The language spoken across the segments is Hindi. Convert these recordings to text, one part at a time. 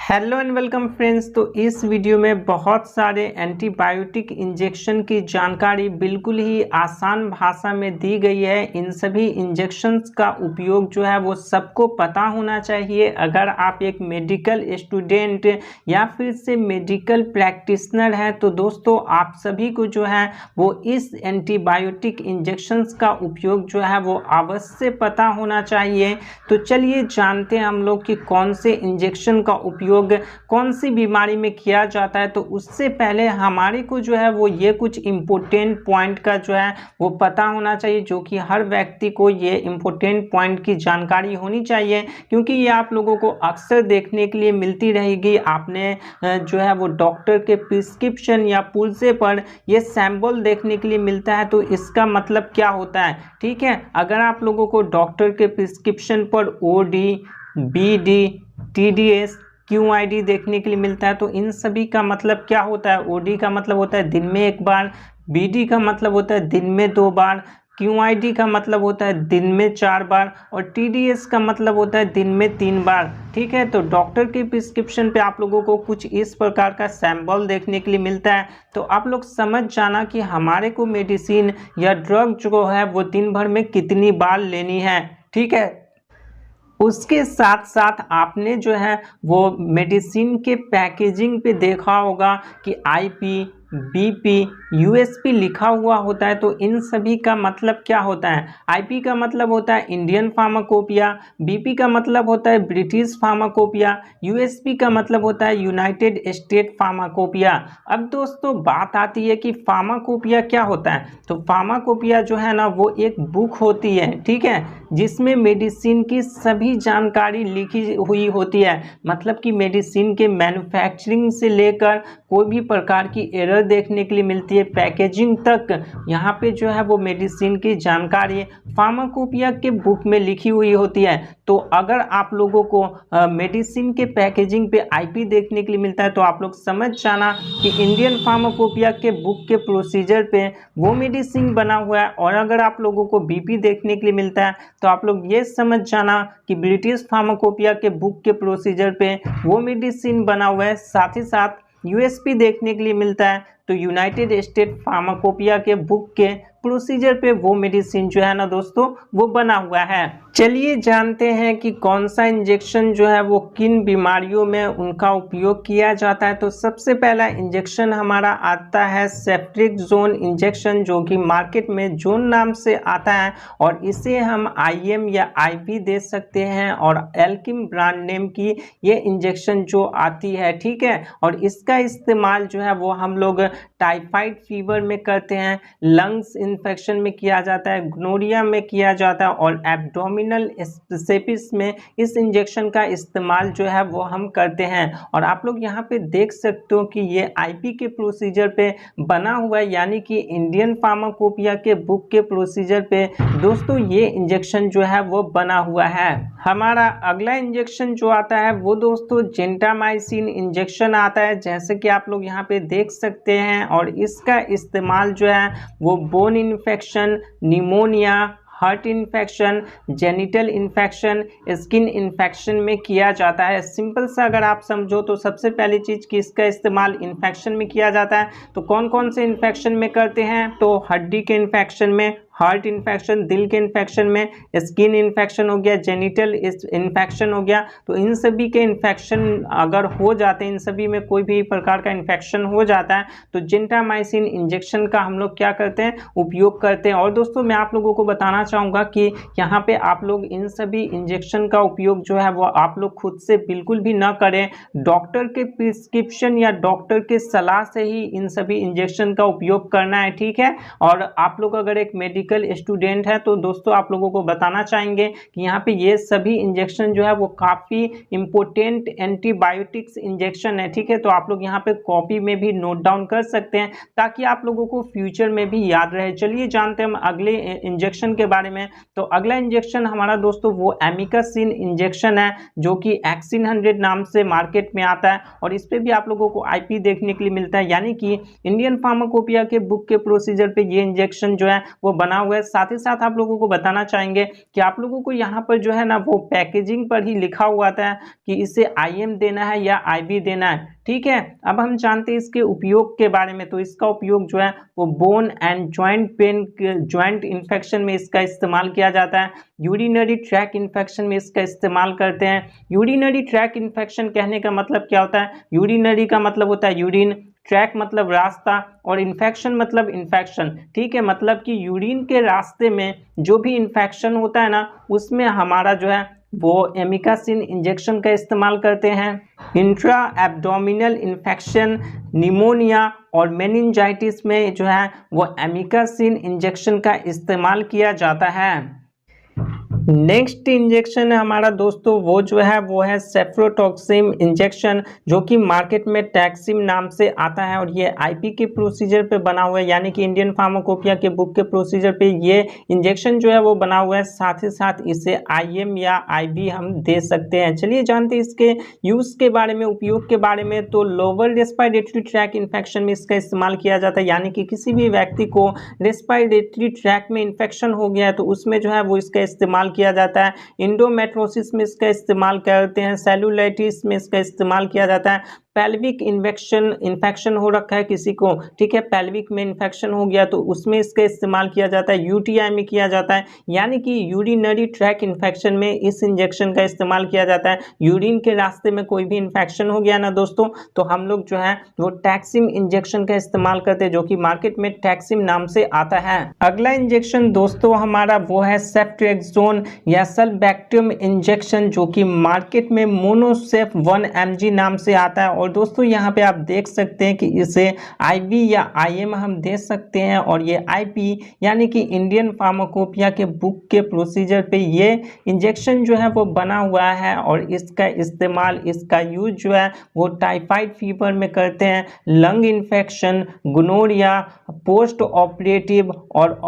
Hello and welcome friends. तो इस वीडियो में बहुत सारे एंटीबायोटिक इंजेक्शन की जानकारी बिल्कुल ही आसान भाषा में दी गई है। इन सभी इंजेक्शंस का उपयोग जो है वो सबको पता होना चाहिए। अगर आप एक मेडिकल स्टूडेंट या फिर से मेडिकल प्रैक्टिशनर हैं तो दोस्तों आप सभी को जो है वो इस एंटीबायोटिक इंजेक्शंस का उपयोग जो है वो अवश्य पता होना चाहिए। तो चलिए जानते हैं हम लोग कि कौन से इंजेक्शन का उपयोग कौन सी बीमारी में किया जाता है। तो उससे पहले हमारे को जो है वो ये कुछ इम्पोर्टेंट पॉइंट का जो है वो पता होना चाहिए, जो कि हर व्यक्ति को ये इम्पोर्टेंट पॉइंट की जानकारी होनी चाहिए, क्योंकि ये आप लोगों को अक्सर देखने के लिए मिलती रहेगी। आपने जो है वो डॉक्टर के प्रिस्क्रिप्शन या पुर्जे पर ये सैंपल देखने के लिए मिलता है। तो इसका मतलब क्या होता है, ठीक है। अगर आप लोगों को डॉक्टर के प्रिस्क्रिप्शन पर OD, BD, TDS, QID देखने के लिए मिलता है, तो इन सभी का मतलब क्या होता है। OD का मतलब होता है दिन में 1 बार, BD का मतलब होता है दिन में 2 बार, QID का मतलब होता है दिन में 4 बार और TDS का मतलब होता है दिन में 3 बार, ठीक है। तो डॉक्टर के प्रिस्क्रिप्शन पे आप लोगों को कुछ इस प्रकार का सैंपल देखने के लिए मिलता है। तो आप लोग समझ जाना कि हमारे को मेडिसिन या ड्रग जो है वो दिन भर में कितनी बार लेनी है, ठीक है। उसके साथ साथ आपने जो है वो मेडिसिन के पैकेजिंग पे देखा होगा कि IP, BP, USP लिखा हुआ होता है। तो इन सभी का मतलब क्या होता है। IP का मतलब होता है इंडियन फार्माकोपिया, BP का मतलब होता है ब्रिटिश फार्माकोपिया, USP का मतलब होता है यूनाइटेड स्टेट फार्माकोपिया। अब दोस्तों बात आती है कि फार्माकोपिया क्या होता है। तो फार्माकोपिया जो है ना वो एक बुक होती है, ठीक है, जिसमें मेडिसिन की सभी जानकारी लिखी हुई होती है। मतलब कि मेडिसिन के मैन्युफैक्चरिंग से लेकर कोई भी प्रकार की एरर देखने के लिए मिलती है, पैकेजिंग तक यहाँ पे जो है वो मेडिसिन की जानकारी फार्माकोपिया के बुक में लिखी हुई होती है। तो अगर आप लोगों को मेडिसिन के पैकेजिंग पे IP देखने के लिए मिलता है तो आप लोग समझ जाना कि इंडियन फार्माकोपिया के बुक के प्रोसीजर पे वो मेडिसिन बना हुआ है। और अगर आप लोगों को BP देखने के लिए मिलता है तो आप लोग ये समझ जाना कि ब्रिटिश फार्माकोपिया के बुक के प्रोसीजर पे वो मेडिसिन बना हुआ है। साथ ही साथ USP देखने के लिए मिलता है तो यूनाइटेड स्टेट फार्माकोपिया के बुक के प्रोसीजर पे वो मेडिसिन जो है ना दोस्तों वो बना हुआ है। चलिए जानते हैं कि कौन सा इंजेक्शन जो है वो किन बीमारियों में उनका उपयोग किया जाता है। तो सबसे पहला इंजेक्शन हमारा आता है सेफ्ट्रिक्सोन इंजेक्शन, जो कि मार्केट में जोन नाम से आता है और इसे हम IM या IV दे सकते हैं। और एल्किम ब्रांड नेम की ये इंजेक्शन जो आती है, ठीक है। और इसका इस्तेमाल जो है वो हम लोग टाइफाइड फीवर में करते हैं, लंग्स इन्फेक्शन में किया जाता है, गोनोरिया में किया जाता है और एब्डोमिनल स्पेसिस में इस इंजेक्शन का इस्तेमाल जो है वो हम करते हैं। और आप लोग यहाँ पे देख सकते हो कि ये IP के प्रोसीजर पे बना हुआ है, यानी कि इंडियन फार्माकोपिया के बुक के प्रोसीजर पे दोस्तों ये इंजेक्शन जो है वो बना हुआ है। हमारा अगला इंजेक्शन जो आता है वो दोस्तों जेंटामाइसिन इंजेक्शन आता है, जैसे कि आप लोग यहाँ पे देख सकते हैं। और इसका इस्तेमाल जो है वो bone infection, pneumonia, heart infection, genital infection, skin infection में किया जाता है। सिंपल सा अगर आप समझो तो सबसे पहली चीज़ कि इसका इस्तेमाल इन्फेक्शन में किया जाता है। तो कौन कौन से इन्फेक्शन में करते हैं, तो हड्डी के इन्फेक्शन में, हार्ट इन्फेक्शन, दिल के इन्फेक्शन में, स्किन इन्फेक्शन हो गया, जेनिटल इन्फेक्शन हो गया। तो इन सभी के इन्फेक्शन अगर हो जाते हैं, इन सभी में कोई भी प्रकार का इन्फेक्शन हो जाता है तो जेंटामाइसिन इंजेक्शन का हम लोग क्या करते हैं, उपयोग करते हैं। और दोस्तों मैं आप लोगों को बताना चाहूँगा कि यहाँ पे आप लोग इन सभी इंजेक्शन का उपयोग जो है वो आप लोग खुद से बिल्कुल भी ना करें। डॉक्टर के प्रिस्क्रिप्शन या डॉक्टर के सलाह से ही इन सभी इंजेक्शन का उपयोग करना है, ठीक है। और आप लोग अगर एक मेडिकल स्टूडेंट है तो दोस्तों आप लोगों को बताना चाहेंगे कि यहाँ पे ये सभी इंजेक्शन जो है वो काफ़ी इंपोर्टेंट एंटीबायोटिक्स इंजेक्शन है, ठीक है। तो आप लोग यहाँ पे कॉपी में भी नोट डाउन कर सकते हैं ताकि आप लोगों को फ्यूचर में भी याद रहे। चलिए जानते हैं हम अगले इंजेक्शन के बारे में। तो अगला इंजेक्शन हमारा दोस्तों वो एमिकासिन इंजेक्शन है, जो कि एक्सिन 100 नाम से मार्केट में आता है। और इस पर भी आप लोगों को IP देखने के लिए मिलता है, यानी कि इंडियन फार्माकोपिया के बुक के प्रोसीजर पे ये इंजेक्शन जो है वो बना बना हुआ है। साथ ही साथ आप लोगों को बताना चाहेंगे कि आप लोगों को यहाँ पर जो है ना वो पैकेजिंग पर ही लिखा हुआ था कि इसे IM देना है या IV देना है, ठीक है। अब हम जानते हैं इसके उपयोग के बारे में। तो इसका उपयोग जो है वो bone and joint pain, joint infection में इसका इस्तेमाल किया जाता है। यूरिनरी ट्रैक इन्फेक्शन में इसका इस्तेमाल करते हैं। यूरिनरी ट्रैक इन्फेक्शन कहने का मतलब क्या होता है? यूरिनरी का मतलब होता है यूरिन, ट्रैक मतलब रास्ता, और इन्फेक्शन मतलब इन्फेक्शन, ठीक है। मतलब कि यूरिन के रास्ते में जो भी इन्फेक्शन होता है ना, उसमें हमारा जो है वो एमिकासिन इंजेक्शन का इस्तेमाल करते हैं। इंट्रा एब्डोमिनल इन्फेक्शन, निमोनिया और मेनिंजाइटिस में जो है वो एमिकासिन इंजेक्शन का इस्तेमाल किया जाता है। नेक्स्ट इंजेक्शन है हमारा दोस्तों वो जो है वो है सेफ्रोटॉक्सिम इंजेक्शन, जो कि मार्केट में टैक्सिम नाम से आता है, और ये IP के प्रोसीजर पे बना हुआ है, यानी कि इंडियन फार्माकोपिया के बुक के प्रोसीजर पे ये इंजेक्शन जो है वो बना हुआ है। साथ ही साथ इसे IM या IV हम दे सकते हैं। चलिए जानते हैं इसके यूज के बारे में, उपयोग के बारे में। तो लोअर रेस्पिरेटरी ट्रैक इन्फेक्शन में इसका इस्तेमाल किया जाता है, यानी कि किसी भी व्यक्ति को रेस्पिरेटरी ट्रैक में इन्फेक्शन हो गया है तो उसमें जो है वो इसका इस्तेमाल किया जाता है। इंडोमेट्रोसिस में इसका इस्तेमाल करते हैं। सेलुलाइटिस में इसका इस्तेमाल किया जाता है। पेल्विक इन्फेक्शन हो रखा है किसी को, ठीक है, पेल्विक में इन्फेक्शन हो गया तो उसमें इसका इस्तेमाल किया जाता है। UTI में किया जाता है, यानी कि यूरिनरी ट्रैक इन्फेक्शन में इस इंजेक्शन का इस्तेमाल किया जाता है। यूरिन के रास्ते में कोई भी इन्फेक्शन हो गया ना दोस्तों, तो हम लोग जो है वो टैक्सिम इंजेक्शन का इस्तेमाल करते हैं, जो कि मार्केट में टैक्सिम नाम से आता है। अगला इंजेक्शन दोस्तों हमारा वो है सेफ्ट्रेक्सोन या सल्बैक्टम इंजेक्शन, जो कि मार्केट में मोनोसेफ 1 mg नाम से आता है। और दोस्तों यहाँ पे आप देख सकते हैं कि इसे IV या IM हम दे सकते हैं, और ये IP यानी कि इंडियन फार्माकोपिया के बुक के प्रोसीजर पे ये इंजेक्शन जो है वो बना हुआ है, और इसका इस्तेमाल, इसका यूज जो है वो टाइफाइड फीवर में करते हैं, lung infection, gonorrhoea, post operative और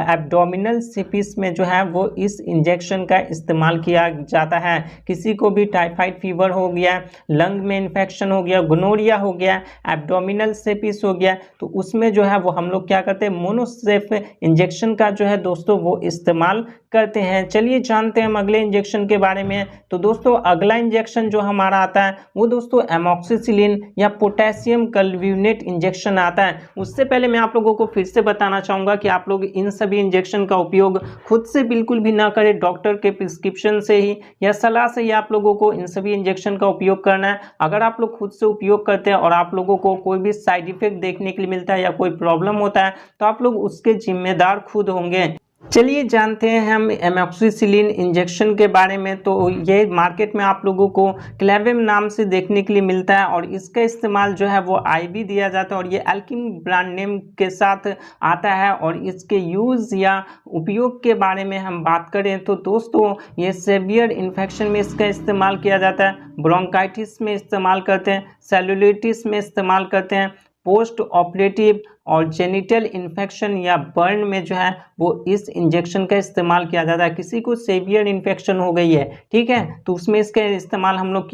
एब्डोमिनल सिपिस में जो है वो इस इंजेक्शन का इस्तेमाल किया जाता है। किसी को भी टाइफाइड फीवर हो गया, लंग में इन्फेक्शन हो गया, गोनोरिया हो गया, एब्डोमिनल सेपिस हो गया, तो उसमें जो है वो हम लोग क्या करते हैं, मोनोसेफ इंजेक्शन का जो है दोस्तों वो इस्तेमाल करते हैं। चलिए जानते हैं हम अगले इंजेक्शन के बारे में। तो दोस्तों अगला इंजेक्शन जो हमारा आता है वो दोस्तों एमॉक्सिसिलिन या पोटेशियम कल्विनेट इंजेक्शन आता है। उससे पहले मैं आप लोगों को फिर से बताना चाहूँगा कि आप लोग इन सभी इंजेक्शन का उपयोग खुद से बिल्कुल भी ना करें, डॉक्टर के प्रिस्क्रिप्शन से ही या सलाह से ही आप लोगों को इन सभी इंजेक्शन का उपयोग करना है। अगर आप लोग खुद से उपयोग करते हैं और आप लोगों को कोई भी साइड इफेक्ट देखने के लिए मिलता है या कोई प्रॉब्लम होता है तो आप लोग उसके जिम्मेदार खुद होंगे। चलिए जानते हैं हम एमॉक्सिसिलिन इंजेक्शन के बारे में। तो ये मार्केट में आप लोगों को क्लेवेम नाम से देखने के लिए मिलता है, और इसका इस्तेमाल जो है वो IV दिया जाता है, और ये एल्किम ब्रांड नेम के साथ आता है। और इसके यूज़ या उपयोग के बारे में हम बात करें तो दोस्तों ये सेवियर इन्फेक्शन में इसका इस्तेमाल किया जाता है, ब्रोंकाइटिस में इस्तेमाल करते हैं, सेलुलाइटिस में इस्तेमाल करते हैं, पोस्ट ऑपरेटिव और जेनिटल इन्फेक्शन या बर्न में जो है वो इस इंजेक्शन का इस्तेमाल किया जाता है। किसी को सेवियर इन्फेक्शन हो गई है, ठीक है, तो उसमें इसका इस्तेमाल हम लोग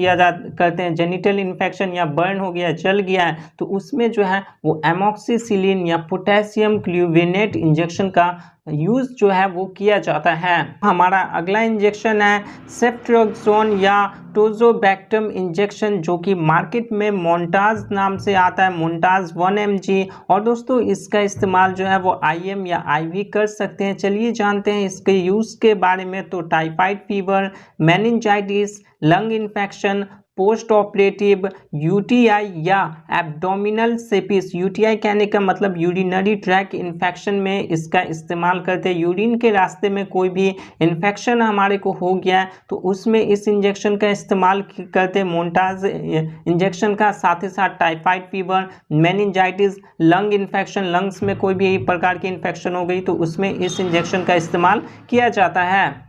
करते हैं। जेनिटल इन्फेक्शन या बर्न हो गया, जल गया है, तो उसमें जो है वो एमॉक्सिसिलिन या पोटेशियम क्लूविनेट इंजेक्शन का यूज जो है वो किया जाता है। हमारा अगला इंजेक्शन है सेफ्ट्रेक्सोन या टोजोबैक्टम इंजेक्शन, जो कि मार्केट में मोन्टाज नाम से आता है, मोन्टाज 1 mg। और दोस्तों इसका इस्तेमाल जो है वो IM या IV कर सकते हैं। चलिए जानते हैं इसके यूज के बारे में। तो typhoid fever, meningitis, lung infection, post operative, UTI या एब्डोमिनल सेपिस, UTI कहने का मतलब यूरिनरी ट्रैक इन्फेक्शन में इसका इस्तेमाल करते हैं। यूरिन के रास्ते में कोई भी इन्फेक्शन हमारे को हो गया है तो उसमें इस इंजेक्शन का इस्तेमाल करते हैं, मोन्टाज इंजेक्शन का। साथ ही साथ typhoid fever, meningitis, lung infection, lungs में कोई भी प्रकार की इन्फेक्शन हो गई तो उसमें इस इंजेक्शन का इस्तेमाल किया जाता है।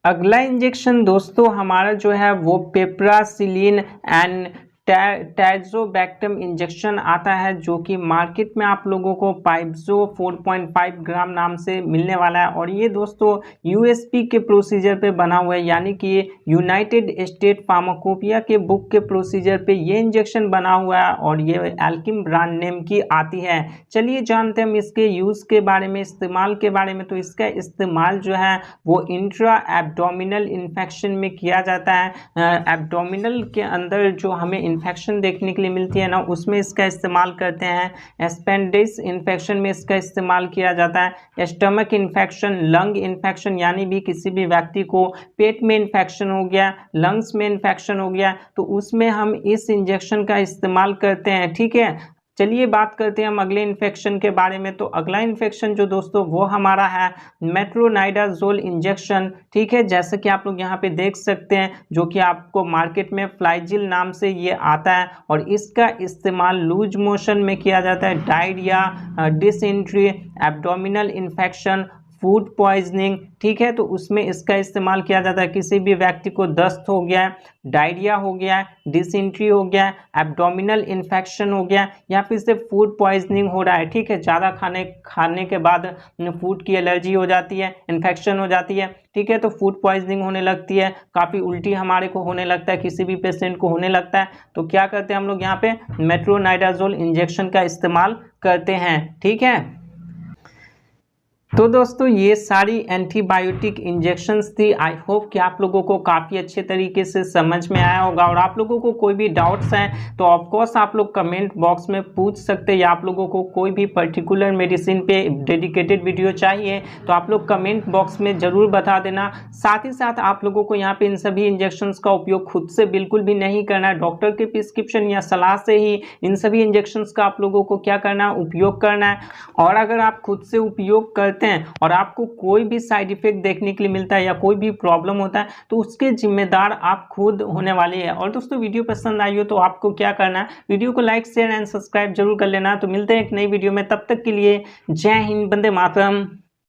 अगला इंजेक्शन दोस्तों हमारा जो है वो पेप्रासिलिन एंड टैज़ोबैक्टम इंजेक्शन आता है, जो कि मार्केट में आप लोगों को पाइब्जो 4.5 ग्राम नाम से मिलने वाला है। और ये दोस्तों यूएसपी के प्रोसीजर पे बना हुआ है, यानी कि ये यूनाइटेड स्टेट फार्माकोपिया के बुक के प्रोसीजर पे ये इंजेक्शन बना हुआ है और ये एल्किम ब्रांड नेम की आती है। चलिए जानते हैं हम इसके यूज़ के बारे में, इस्तेमाल के बारे में। तो इसका इस्तेमाल जो है वो इंट्रा एब्डोमिनल इन्फेक्शन में किया जाता है। एब्डोमिनल के अंदर जो हमें इन्फेक्शन देखने के लिए मिलती है ना, उसमें इसका इस्तेमाल करते हैं। एस्पेंडिस इन्फेक्शन में इसका इस्तेमाल किया जाता है। स्टमक इन्फेक्शन, लंग इन्फेक्शन, यानी भी किसी भी व्यक्ति को पेट में इन्फेक्शन हो गया, लंग्स में इन्फेक्शन हो गया, तो उसमें हम इस इंजेक्शन का इस्तेमाल करते हैं। ठीक है, चलिए बात करते हैं हम अगले इन्फेक्शन के बारे में। तो अगला इन्फेक्शन जो दोस्तों वो हमारा है मेट्रोनाइडाजोल इंजेक्शन। ठीक है, जैसे कि आप लोग यहाँ पे देख सकते हैं, जो कि आपको मार्केट में फ्लाइजिल नाम से ये आता है और इसका इस्तेमाल लूज मोशन में किया जाता है। Diarrhoea, dysentery, abdominal infection, food poisoning, ठीक है, तो उसमें इसका इस्तेमाल किया जाता है। किसी भी व्यक्ति को दस्त हो गया है, डायरिया हो गया है, डिसेंट्री हो गया है, एब्डोमिनल इन्फेक्शन हो गया या फिर से फूड पॉइजनिंग हो रहा है। ठीक है, ज़्यादा खाने के बाद फूड की एलर्जी हो जाती है, इन्फेक्शन हो जाती है। ठीक है, तो फूड पॉइजनिंग होने लगती है, काफ़ी उल्टी हमारे को होने लगता है, किसी भी पेशेंट को होने लगता है। तो क्या करते हैं हम लोग यहाँ पे मेट्रोनाइडाजोल इंजेक्शन का इस्तेमाल करते हैं। ठीक है, तो दोस्तों ये सारी एंटीबायोटिक इंजेक्शंस थी। आई होप कि आप लोगों को काफ़ी अच्छे तरीके से समझ में आया होगा। और आप लोगों को कोई भी डाउट्स हैं तो ऑफकोर्स आप लोग कमेंट बॉक्स में पूछ सकते हैं, या आप लोगों को कोई भी पर्टिकुलर मेडिसिन पे डेडिकेटेड वीडियो चाहिए तो आप लोग कमेंट बॉक्स में ज़रूर बता देना। साथ ही साथ आप लोगों को यहाँ पे इन सभी इंजेक्शंस का उपयोग खुद से बिल्कुल भी नहीं करना है। डॉक्टर के प्रिस्क्रिप्शन या सलाह से ही इन सभी इंजेक्शंस का आप लोगों को क्या करना है, उपयोग करना है। और अगर आप खुद से उपयोग करते हैं और आपको कोई भी साइड इफेक्ट देखने के लिए मिलता है या कोई भी प्रॉब्लम होता है तो उसके जिम्मेदार आप खुद होने वाले हैं। और दोस्तों वीडियो पसंद आई हो तो आपको क्या करना है, वीडियो को लाइक शेयर एंड सब्सक्राइब जरूर कर लेना। तो मिलते हैं एक नई वीडियो में, तब तक के लिए जय हिंद, वंदे मातरम।